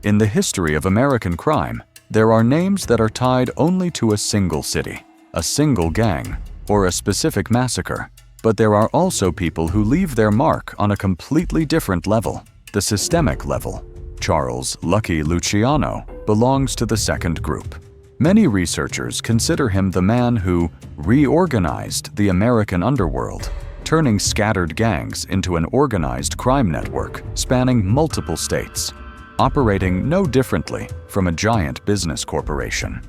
In the history of American crime, there are names that are tied only to a single city, a single gang, or a specific massacre. But there are also people who leave their mark on a completely different level, the systemic level. Charles Lucky Luciano belongs to the second group. Many researchers consider him the man who reorganized the American underworld, turning scattered gangs into an organized crime network spanning multiple states, operating no differently from a giant business corporation.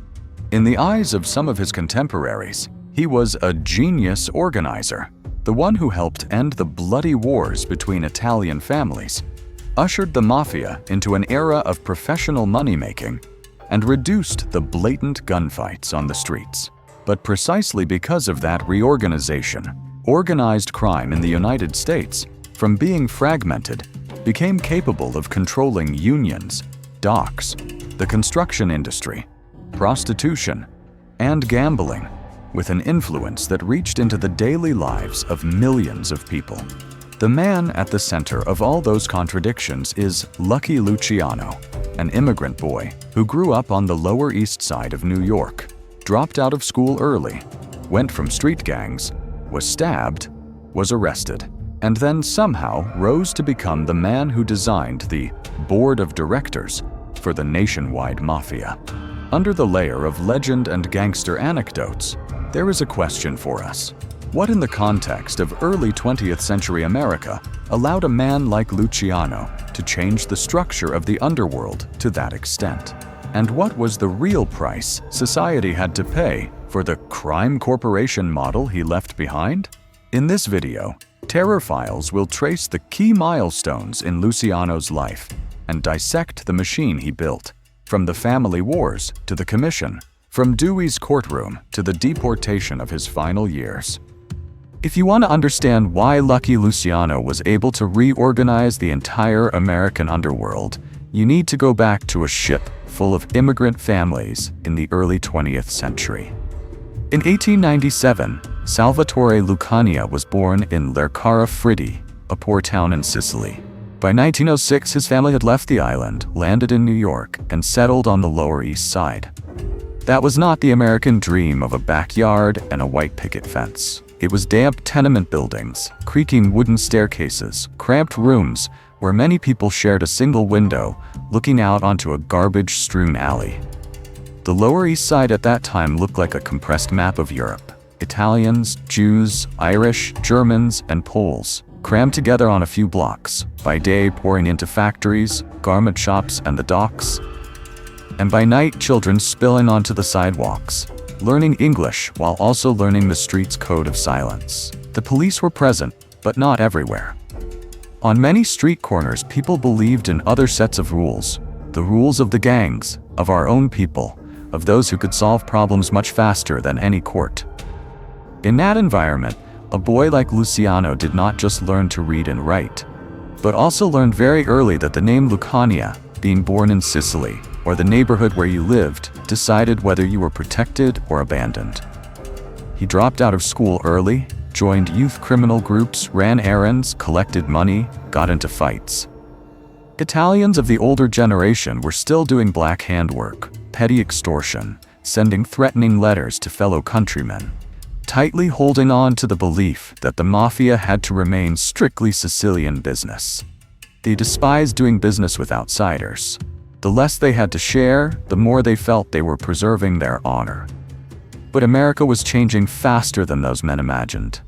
In the eyes of some of his contemporaries, he was a genius organizer, the one who helped end the bloody wars between Italian families, ushered the mafia into an era of professional money-making, and reduced the blatant gunfights on the streets. But precisely because of that reorganization, organized crime in the United States, from being fragmented, became capable of controlling unions, docks, the construction industry, prostitution, and gambling, with an influence that reached into the daily lives of millions of people. The man at the center of all those contradictions is Lucky Luciano, an immigrant boy who grew up on the Lower East Side of New York, dropped out of school early, went from street gangs, was stabbed, was arrested, and then somehow rose to become the man who designed the board of directors for the nationwide mafia. Under the layer of legend and gangster anecdotes, there is a question for us. What in the context of early 20th century America allowed a man like Luciano to change the structure of the underworld to that extent? And what was the real price society had to pay for the crime corporation model he left behind? In this video, Terror Files will trace the key milestones in Luciano's life and dissect the machine he built, from the family wars to the commission, from Dewey's courtroom to the deportation of his final years. If you want to understand why Lucky Luciano was able to reorganize the entire American underworld, you need to go back to a ship full of immigrant families in the early 20th century. In 1897, Salvatore Lucania was born in Lercara Fritti, a poor town in Sicily. By 1906, his family had left the island, landed in New York, and settled on the Lower East Side. That was not the American dream of a backyard and a white picket fence. It was damp tenement buildings, creaking wooden staircases, cramped rooms where many people shared a single window looking out onto a garbage-strewn alley. The Lower East Side at that time looked like a compressed map of Europe. Italians, Jews, Irish, Germans, and Poles, crammed together on a few blocks, by day pouring into factories, garment shops, and the docks, and by night children spilling onto the sidewalks, learning English while also learning the street's code of silence. The police were present, but not everywhere. On many street corners, people believed in other sets of rules, the rules of the gangs, of our own people, of those who could solve problems much faster than any court. In that environment, a boy like Luciano did not just learn to read and write, but also learned very early that the name Lucania, being born in Sicily, or the neighborhood where you lived, decided whether you were protected or abandoned. He dropped out of school early, joined youth criminal groups, ran errands, collected money, got into fights. Italians of the older generation were still doing black hand work, petty extortion, sending threatening letters to fellow countrymen, tightly holding on to the belief that the mafia had to remain strictly Sicilian business. They despised doing business with outsiders. The less they had to share, the more they felt they were preserving their honor. But America was changing faster than those men imagined.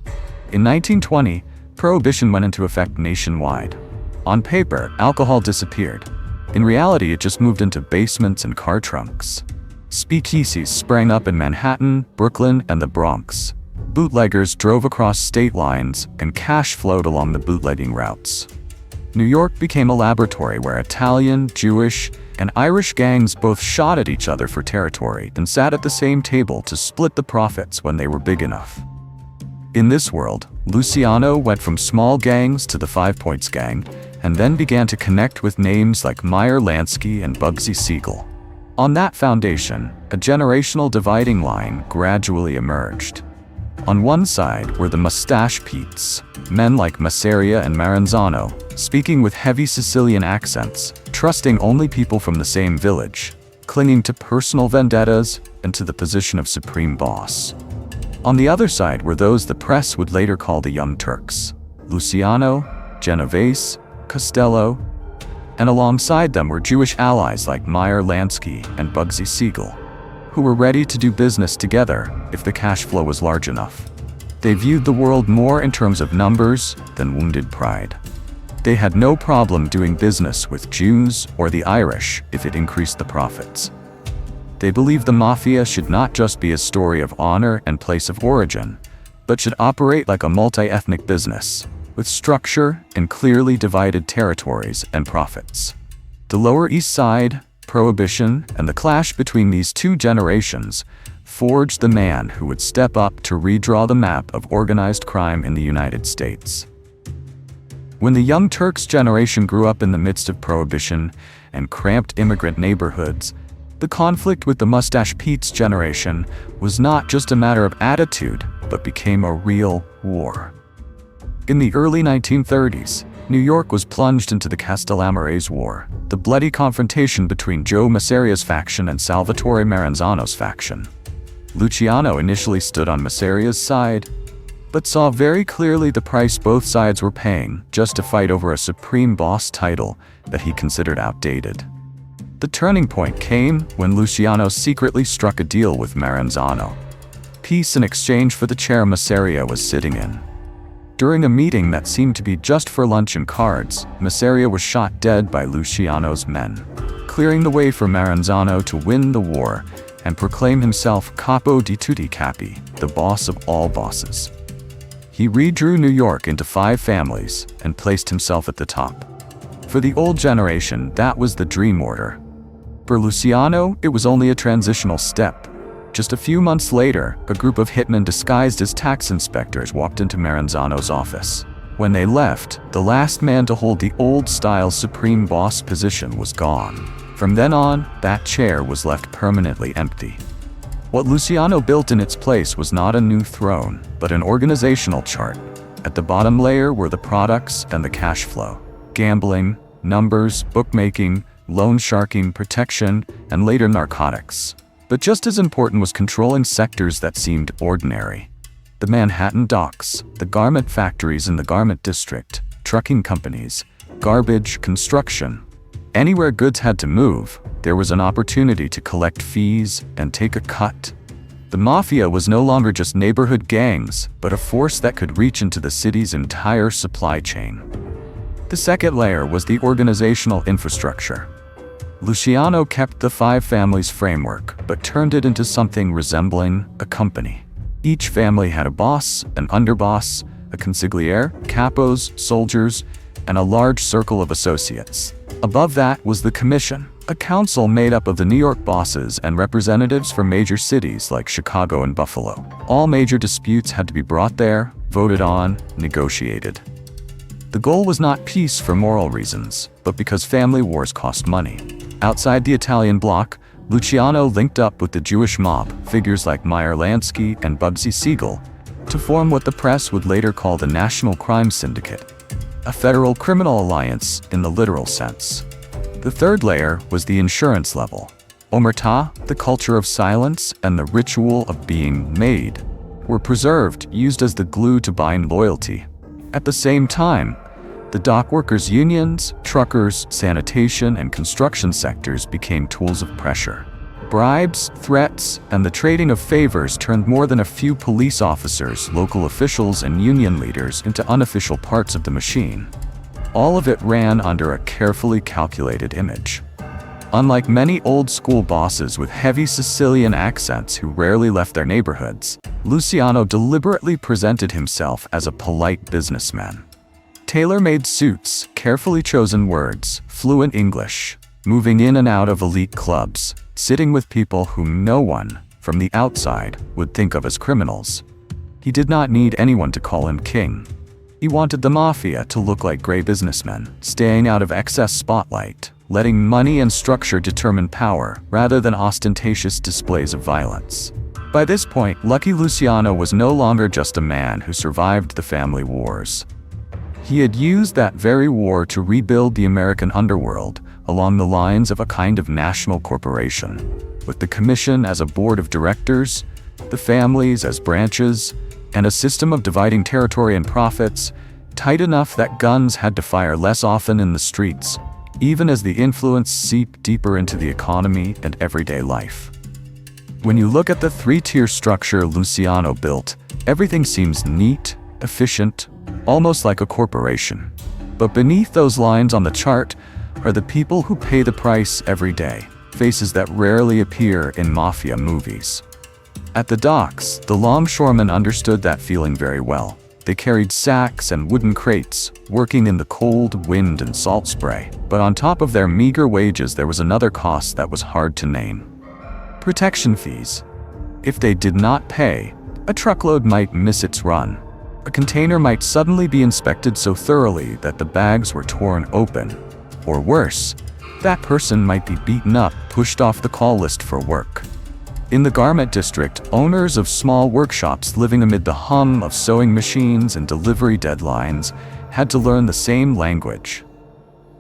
In 1920, Prohibition went into effect nationwide. On paper, alcohol disappeared. In reality, it just moved into basements and car trunks. Speakeasies sprang up in Manhattan, Brooklyn, and the Bronx. Bootleggers drove across state lines, and cash flowed along the bootlegging routes. New York became a laboratory where Italian, Jewish, and Irish gangs both shot at each other for territory and sat at the same table to split the profits when they were big enough. In this world, Luciano went from small gangs to the 5 Points Gang, and then began to connect with names like Meyer Lansky and Bugsy Siegel. On that foundation, a generational dividing line gradually emerged. On one side were the mustache Petes, men like Masseria and Maranzano, speaking with heavy Sicilian accents, trusting only people from the same village, clinging to personal vendettas and to the position of supreme boss. On the other side were those the press would later call the Young Turks, Luciano, Genovese, Costello, and alongside them were Jewish allies like Meyer Lansky and Bugsy Siegel, who were ready to do business together if the cash flow was large enough. They viewed the world more in terms of numbers than wounded pride. They had no problem doing business with Jews or the Irish if it increased the profits. They believed the mafia should not just be a story of honor and place of origin, but should operate like a multi-ethnic business, with structure and clearly divided territories and profits. The Lower East Side, Prohibition, and the clash between these two generations forged the man who would step up to redraw the map of organized crime in the United States. When the Young Turks generation grew up in the midst of Prohibition and cramped immigrant neighborhoods, the conflict with the Mustache Pete's generation was not just a matter of attitude, but became a real war. In the early 1930s, New York was plunged into the Castellammarese War, the bloody confrontation between Joe Masseria's faction and Salvatore Maranzano's faction. Luciano initially stood on Masseria's side, but saw very clearly the price both sides were paying just to fight over a supreme boss title that he considered outdated. The turning point came when Luciano secretly struck a deal with Maranzano. Peace in exchange for the chair Masseria was sitting in. During a meeting that seemed to be just for lunch and cards, Masseria was shot dead by Luciano's men, clearing the way for Maranzano to win the war and proclaim himself capo di tutti capi, the boss of all bosses. He redrew New York into 5 families and placed himself at the top. For the old generation, that was the dream order. For Luciano, it was only a transitional step. Just a few months later, a group of hitmen disguised as tax inspectors walked into Maranzano's office. When they left, the last man to hold the old-style supreme boss position was gone. From then on, that chair was left permanently empty. What Luciano built in its place was not a new throne, but an organizational chart. At the bottom layer were the products and the cash flow: gambling, numbers, bookmaking, loan sharking, protection, and later narcotics. But just as important was controlling sectors that seemed ordinary. The Manhattan docks, the garment factories in the garment district, trucking companies, garbage, construction. Anywhere goods had to move, there was an opportunity to collect fees and take a cut. The mafia was no longer just neighborhood gangs, but a force that could reach into the city's entire supply chain. The second layer was the organizational infrastructure. Luciano kept the 5 families framework, but turned it into something resembling a company. Each family had a boss, an underboss, a consigliere, capos, soldiers, and a large circle of associates. Above that was the commission, a council made up of the New York bosses and representatives from major cities like Chicago and Buffalo. All major disputes had to be brought there, voted on, negotiated. The goal was not peace for moral reasons, but because family wars cost money. Outside the Italian bloc, Luciano linked up with the Jewish mob, figures like Meyer Lansky and Bugsy Siegel, to form what the press would later call the National Crime Syndicate, a federal criminal alliance in the literal sense. The third layer was the insurance level. Omerta, the culture of silence, and the ritual of being made were preserved, used as the glue to bind loyalty. At the same time, the dock workers' unions, truckers, sanitation, and construction sectors became tools of pressure. Bribes, threats, and the trading of favors turned more than a few police officers, local officials, and union leaders into unofficial parts of the machine. All of it ran under a carefully calculated image. Unlike many old-school bosses with heavy Sicilian accents who rarely left their neighborhoods, Luciano deliberately presented himself as a polite businessman. Tailor-made suits, carefully chosen words, fluent English, moving in and out of elite clubs, sitting with people whom no one, from the outside, would think of as criminals. He did not need anyone to call him king. He wanted the mafia to look like gray businessmen, staying out of excess spotlight, letting money and structure determine power rather than ostentatious displays of violence. By this point, Lucky Luciano was no longer just a man who survived the family wars. He had used that very war to rebuild the American underworld along the lines of a kind of national corporation, with the commission as a board of directors, the families as branches, and a system of dividing territory and profits, tight enough that guns had to fire less often in the streets, even as the influence seeped deeper into the economy and everyday life. When you look at the three-tier structure Luciano built, everything seems neat, efficient, almost like a corporation. But beneath those lines on the chart are the people who pay the price every day, faces that rarely appear in mafia movies. At the docks, the longshoremen understood that feeling very well. They carried sacks and wooden crates, working in the cold, wind, and salt spray. But on top of their meager wages, there was another cost that was hard to name. Protection fees. If they did not pay, a truckload might miss its run. A container might suddenly be inspected so thoroughly that the bags were torn open. Or worse, that person might be beaten up, pushed off the call list for work. In the garment district, owners of small workshops living amid the hum of sewing machines and delivery deadlines had to learn the same language.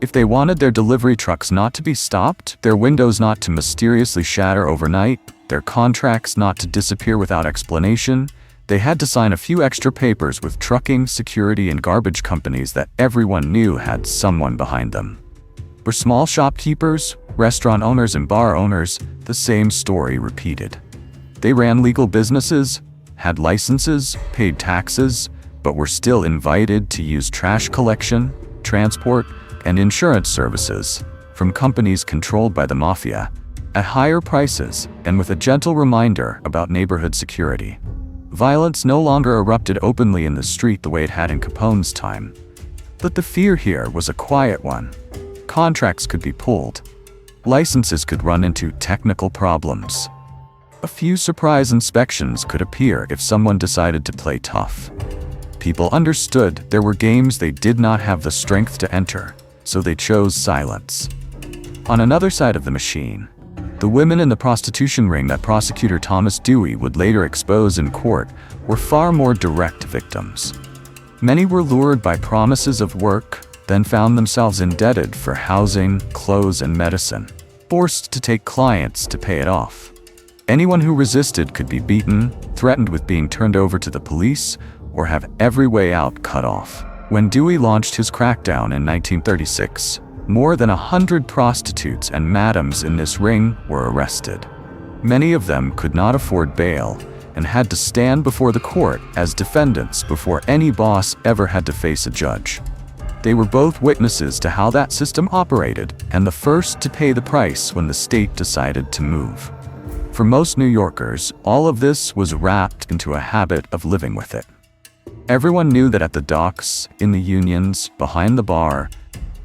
If they wanted their delivery trucks not to be stopped, their windows not to mysteriously shatter overnight, their contracts not to disappear without explanation, they had to sign a few extra papers with trucking, security, and garbage companies that everyone knew had someone behind them. For small shopkeepers, restaurant owners, and bar owners, the same story repeated. They ran legal businesses, had licenses, paid taxes, but were still invited to use trash collection, transport, and insurance services from companies controlled by the mafia at higher prices and with a gentle reminder about neighborhood security. Violence no longer erupted openly in the street the way it had in Capone's time. But the fear here was a quiet one. Contracts could be pulled. Licenses could run into technical problems. A few surprise inspections could appear if someone decided to play tough. People understood there were games they did not have the strength to enter, so they chose silence. On another side of the machine, the women in the prostitution ring that prosecutor Thomas Dewey would later expose in court were far more direct victims. Many were lured by promises of work, then found themselves indebted for housing, clothes, and medicine, forced to take clients to pay it off. Anyone who resisted could be beaten, threatened with being turned over to the police, or have every way out cut off. When Dewey launched his crackdown in 1936, more than 100 prostitutes and madams in this ring were arrested. Many of them could not afford bail and had to stand before the court as defendants before any boss ever had to face a judge. They were both witnesses to how that system operated and the first to pay the price when the state decided to move. For most New Yorkers, all of this was wrapped into a habit of living with it. Everyone knew that at the docks, in the unions, behind the bar,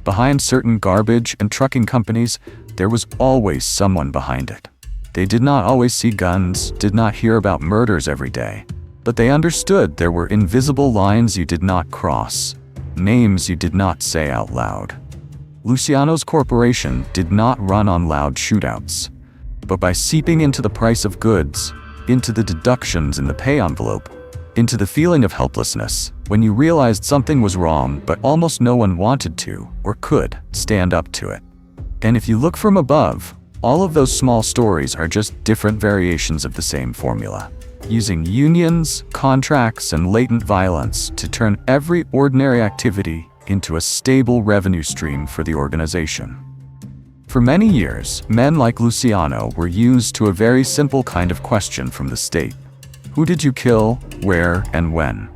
behind certain garbage and trucking companies, there was always someone behind it. They did not always see guns, did not hear about murders every day, but they understood there were invisible lines you did not cross, names you did not say out loud. Luciano's corporation did not run on loud shootouts, but by seeping into the price of goods, into the deductions in the pay envelope, into the feeling of helplessness when you realized something was wrong but almost no one wanted to or could stand up to it. And if you look from above, all of those small stories are just different variations of the same formula, using unions, contracts, and latent violence to turn every ordinary activity into a stable revenue stream for the organization. For many years, men like Luciano were used to a very simple kind of question from the state. Who did you kill, where, and when?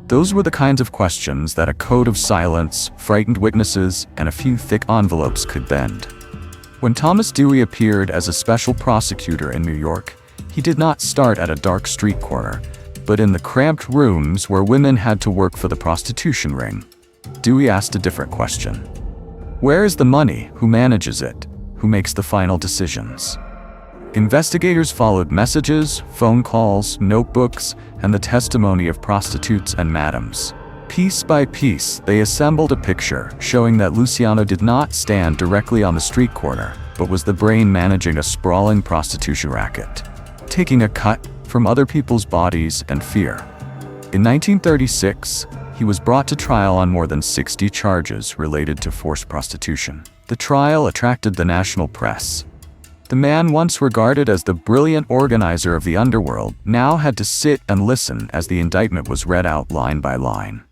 Those were the kinds of questions that a code of silence, frightened witnesses, and a few thick envelopes could bend. When Thomas Dewey appeared as a special prosecutor in New York, he did not start at a dark street corner, but in the cramped rooms where women had to work for the prostitution ring. Dewey asked a different question. Where is the money? Who manages it? Who makes the final decisions? Investigators followed messages, phone calls, notebooks, and the testimony of prostitutes and madams. Piece by piece, they assembled a picture showing that Luciano did not stand directly on the street corner, but was the brain managing a sprawling prostitution racket. taking a cut from other people's bodies and fear. In 1936, he was brought to trial on more than 60 charges related to forced prostitution. The trial attracted the national press. The man once regarded as the brilliant organizer of the underworld now had to sit and listen as the indictment was read out line by line.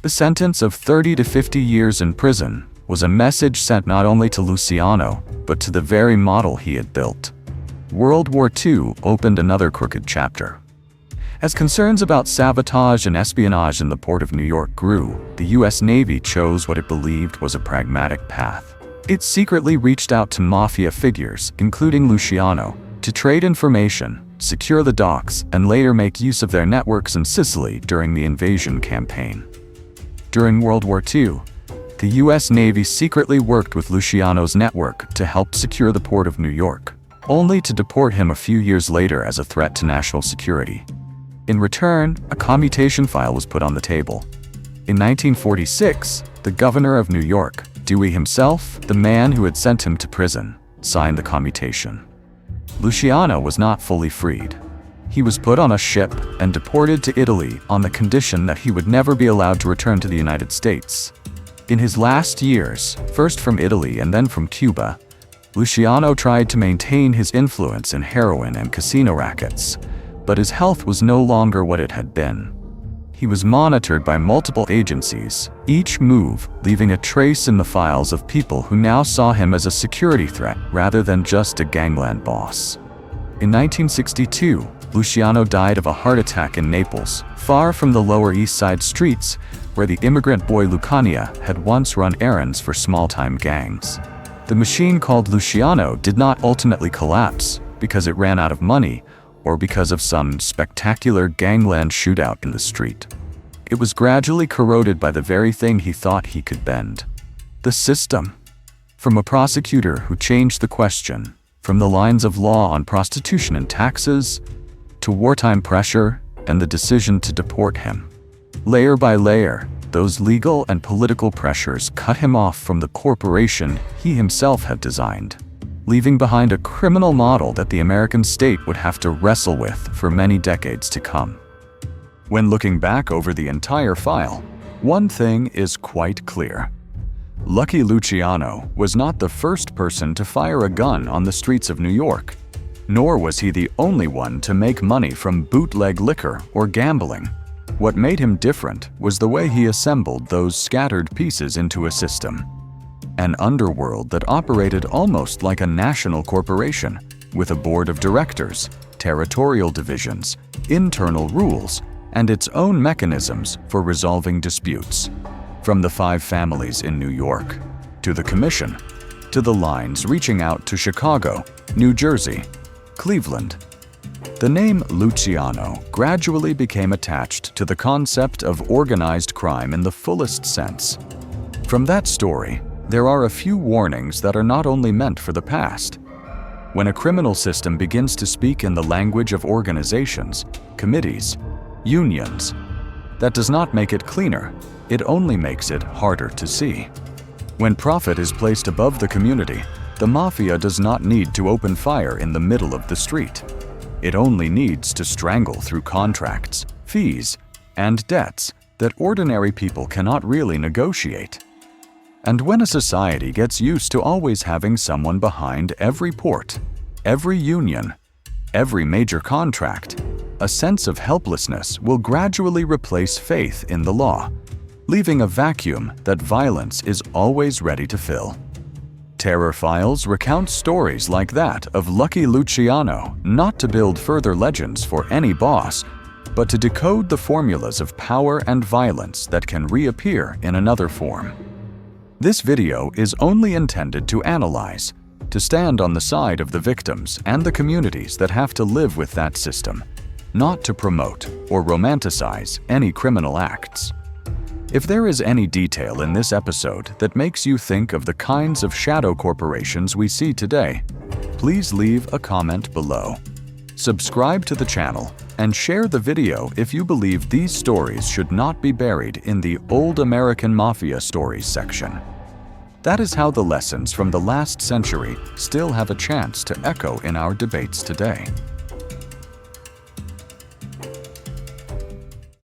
The sentence of 30 to 50 years in prison was a message sent not only to Luciano, but to the very model he had built. World War II opened another crooked chapter. As concerns about sabotage and espionage in the port of New York grew, the U.S. Navy chose what it believed was a pragmatic path. It secretly reached out to mafia figures, including Luciano, to trade information, secure the docks, and later make use of their networks in Sicily during the invasion campaign. During World War II, the U.S. Navy secretly worked with Luciano's network to help secure the port of New York, only to deport him a few years later as a threat to national security. In return, a commutation file was put on the table. In 1946, the governor of New York, Dewey himself, the man who had sent him to prison, signed the commutation. Luciano was not fully freed. He was put on a ship and deported to Italy on the condition that he would never be allowed to return to the United States. In his last years, first from Italy and then from Cuba, Luciano tried to maintain his influence in heroin and casino rackets, but his health was no longer what it had been. He was monitored by multiple agencies, each move leaving a trace in the files of people who now saw him as a security threat rather than just a gangland boss. In 1962, Luciano died of a heart attack in Naples, far from the Lower East Side streets where the immigrant boy Lucania had once run errands for small-time gangs. The machine called Luciano did not ultimately collapse because it ran out of money or because of some spectacular gangland shootout in the street. It was gradually corroded by the very thing he thought he could bend: the system. From a prosecutor who changed the question, from the lines of law on prostitution and taxes, to wartime pressure and the decision to deport him. Layer by layer, those legal and political pressures cut him off from the corporation he himself had designed, leaving behind a criminal model that the American state would have to wrestle with for many decades to come. When looking back over the entire file, one thing is quite clear. Lucky Luciano was not the first person to fire a gun on the streets of New York, nor was he the only one to make money from bootleg liquor or gambling. What made him different was the way he assembled those scattered pieces into a system. An underworld that operated almost like a national corporation, with a board of directors, territorial divisions, internal rules, and its own mechanisms for resolving disputes. From the 5 families in New York, to the Commission, to the lines reaching out to Chicago, New Jersey, Cleveland. The name Luciano gradually became attached to the concept of organized crime in the fullest sense. From that story, there are a few warnings that are not only meant for the past. When a criminal system begins to speak in the language of organizations, committees, unions, that does not make it cleaner, it only makes it harder to see. When profit is placed above the community, the mafia does not need to open fire in the middle of the street. It only needs to strangle through contracts, fees, and debts that ordinary people cannot really negotiate. And when a society gets used to always having someone behind every port, every union, every major contract, a sense of helplessness will gradually replace faith in the law, leaving a vacuum that violence is always ready to fill. Terror Files recount stories like that of Lucky Luciano, not to build further legends for any boss, but to decode the formulas of power and violence that can reappear in another form. This video is only intended to analyze, to stand on the side of the victims and the communities that have to live with that system, not to promote or romanticize any criminal acts. If there is any detail in this episode that makes you think of the kinds of shadow corporations we see today, please leave a comment below. Subscribe to the channel and share the video if you believe these stories should not be buried in the old American Mafia stories section. That is how the lessons from the last century still have a chance to echo in our debates today.